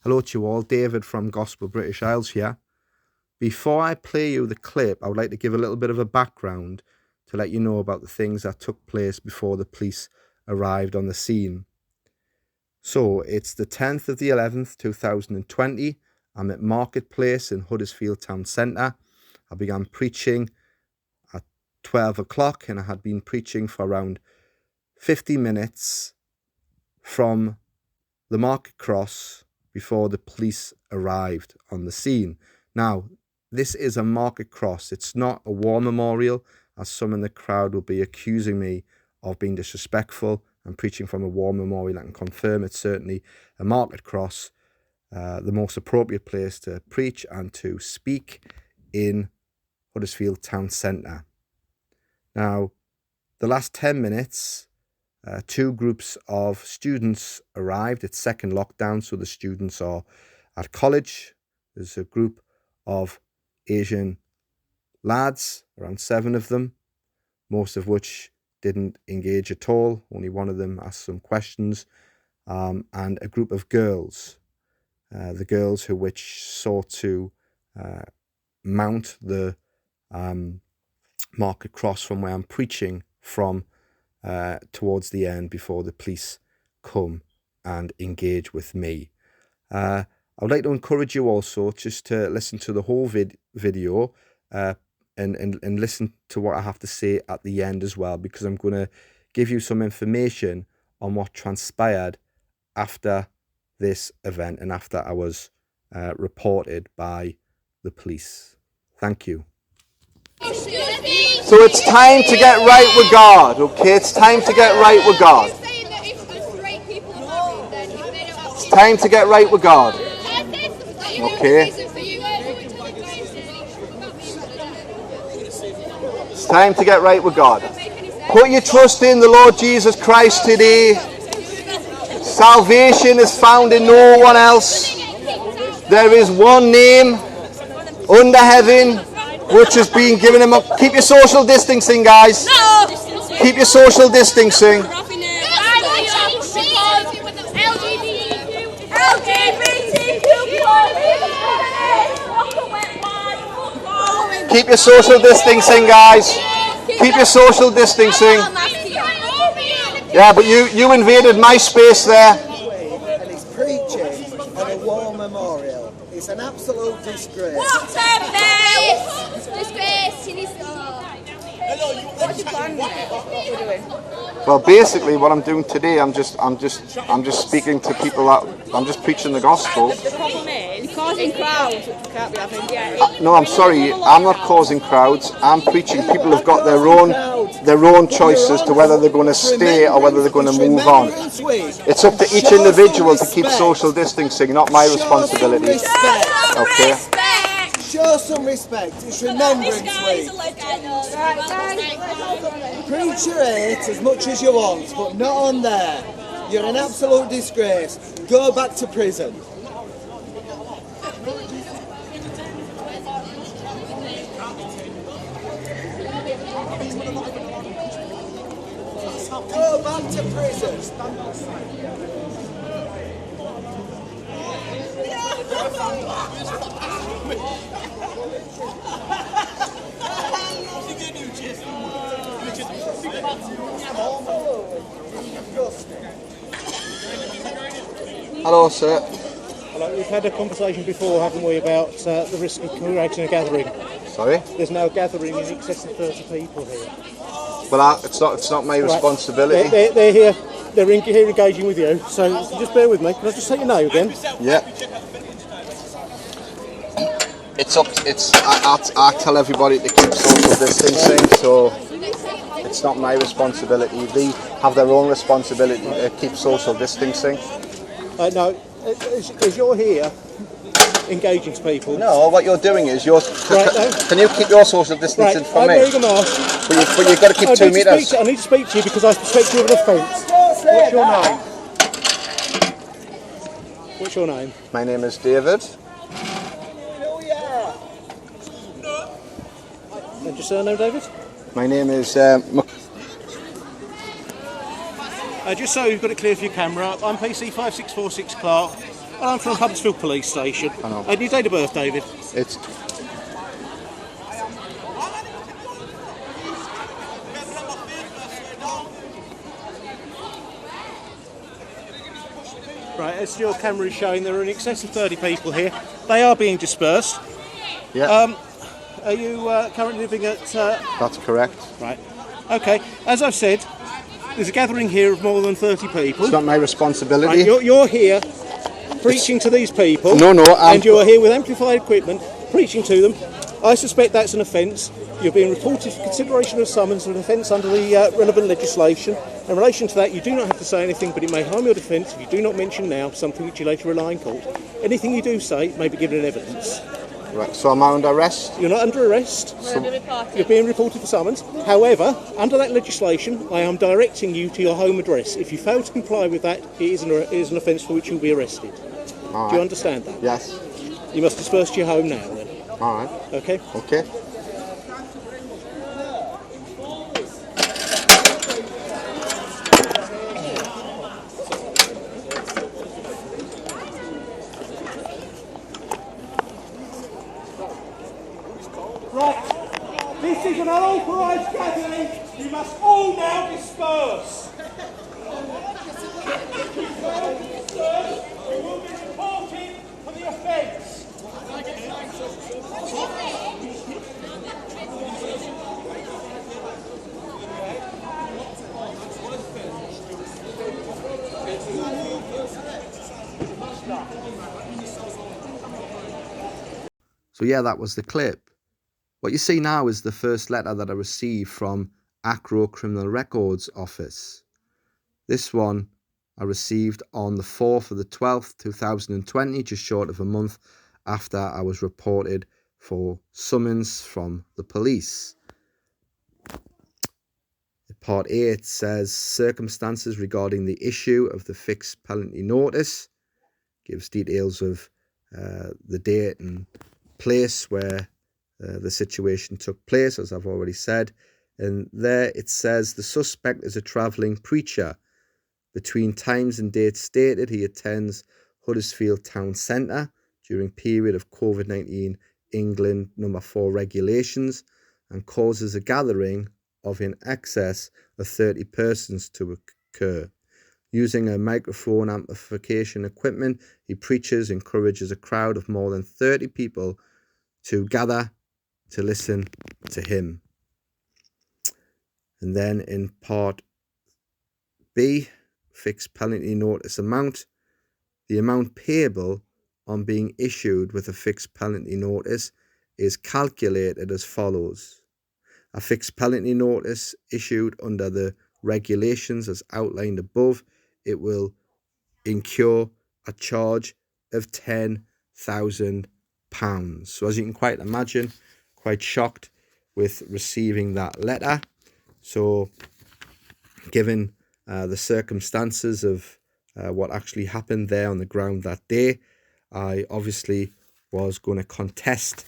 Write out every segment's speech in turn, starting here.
Hello to you all, David from Gospel British Isles here. Before I play you the clip, I would like to give a little bit of a background to let you know about the things that took place before the police arrived on the scene. So, it's the 10th of the 11th, 2020. I'm at Marketplace in Huddersfield Town Centre. I began preaching at 12 o'clock and I had been preaching for around 50 minutes from the Market Cross before the police arrived on the scene. Now, this is a Market Cross. It's not a war memorial, as some in the crowd will be accusing me of being disrespectful and preaching from a war memorial. I can confirm it's certainly a Market Cross, the most appropriate place to preach and to speak in Huddersfield Town Centre. Now, the last 10 minutes, two groups of students arrived. It's second lockdown, so the students are at college. There's a group of Asian lads, around 7 of them, most of which didn't engage at all. Only one of them asked some questions. And a group of girls, the girls which sought to mount the Market Cross from where I'm preaching from towards the end before the police come and engage with me. I would like to encourage you also just to listen to the whole video and listen to what I have to say at the end as well, because I'm going to give you some information on what transpired after this event and after I was reported by the police. Thank you. So it's time to get right with God, okay? It's time to get right with God. It's time to get right with God. Okay? It's time to get right with God. Put your trust in the Lord Jesus Christ today. Salvation is found in no one else. There is one name under heaven which has been given him up. Keep your social distancing, guys. Keep your social distancing. Keep your social distancing, guys. Keep your social distancing. Yeah, but you invaded my space there. And he's preaching on a war memorial. It's an absolute disgrace. What a mess! Disgrace! He needs to stop. What's your plan? What we're doing? Well, basically, what I'm doing today, I'm just speaking to people that I'm just preaching the gospel. The problem is you're causing crowds, which we can't be having. No, I'm sorry, I'm not causing crowds. I'm preaching. People have got their own choices to whether they're going to stay or whether they're going to move on. It's up to each individual to keep social distancing, not my responsibility. Okay. Show some respect. It's Remembrance Week. Preach your hate as much as you want, but not on there. You're an absolute disgrace. Go back to prison. Go back to prison. Hello, sir. Hello, we've had a conversation before, haven't we, about the risk of creating a gathering. Sorry? There's no gathering in excess of 30 people here. Well, it's not my responsibility. They're here. They're here engaging with you. So just bear with me. Can I just say your name again? Yeah. I tell everybody to keep social distancing, so it's not my responsibility. They have their own responsibility to keep social distancing. No, as you're here engaging to people. No, what you're doing is can you keep your social distancing from I'm me? wearing a mask. But you've got to keep 2 metres. I need to speak to you because I suspect you of an offence. What's your name? What's your name? My name is David. And your surname, David? My name is Just so you've got it clear for your camera, I'm PC 5646 Clark. I'm from Huddersfield Police Station. I know. And your date of birth, David? It's Right, as your camera is showing, there are in excess of 30 people here. They are being dispersed. yeah, Are you currently living at... that's correct. Right. Okay, as I've said, there's a gathering here of more than 30 people. It's not my responsibility. Right, you're here preaching to these people. No, And you're here with amplified equipment, preaching to them. I suspect that's an offence. You're being reported for consideration of summons of an offence under the relevant legislation. In relation to that, you do not have to say anything, but it may harm your defence if you do not mention now something which you later rely in court. Anything you do say may be given in evidence. Right, so am I under arrest? You're not under arrest. You're being reported for summons. However, under that legislation, I am directing you to your home address. If you fail to comply with that, it is an offence for which you'll be arrested. All Do you right. understand that? Yes. You must disperse to your home now then. All right. Okay? Okay. Right. This is an unauthorised gathering. You must all now disperse. You will be reported for the offence. So yeah, that was the clip. What you see now is the first letter that I received from Acro Criminal Records Office. This one I received on the 4th of the 12th, 2020, just short of a month after I was reported for summons from the police. Part A, it says circumstances regarding the issue of the fixed penalty notice. Gives details of the date and place where the situation took place, as I've already said. And there it says the suspect is a travelling preacher. Between times and dates stated, he attends Huddersfield Town Centre during period of COVID-19 England No. 4 regulations and causes a gathering of in excess of 30 persons to occur. Using a microphone amplification equipment, he preaches, encourages a crowd of more than 30 people to gather to listen to him. And then in part B, fixed penalty notice amount. The amount payable on being issued with a fixed penalty notice is calculated as follows. A fixed penalty notice issued under the regulations as outlined above, it will incur a charge of £10,000. So as you can quite imagine, quite shocked with receiving that letter. So given the circumstances of what actually happened there on the ground that day, I obviously was going to contest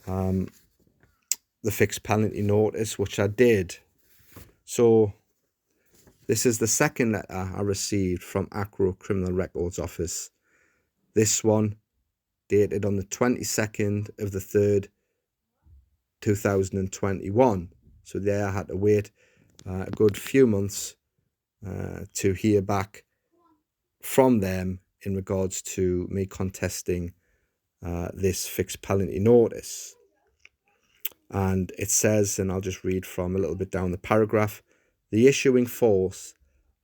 the fixed penalty notice, which I did. So this is the second letter I received from Acro Criminal Records Office. This one dated on the 22nd of the 3rd, 2021. So there I had to wait a good few months to hear back from them in regards to me contesting this fixed penalty notice. And it says, and I'll just read from a little bit down the paragraph, the issuing force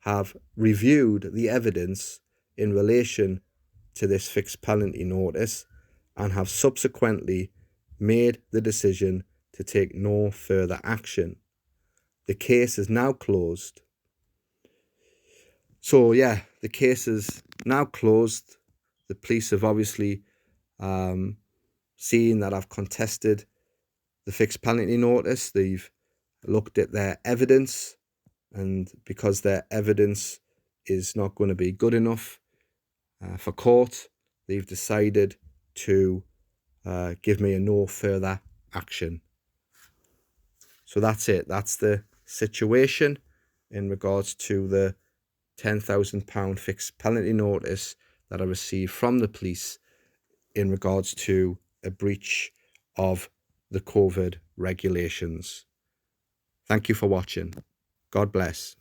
have reviewed the evidence in relation to this fixed penalty notice and have subsequently made the decision to take no further action. The case is now closed. So yeah, the case is now closed. The police have obviously seen that I've contested the fixed penalty notice. They've looked at their evidence, and because their evidence is not going to be good enough for court, they've decided to give me a no further action. So that's it. That's the situation in regards to the £10,000 fixed penalty notice that I received from the police in regards to a breach of the COVID regulations. Thank you for watching. God bless.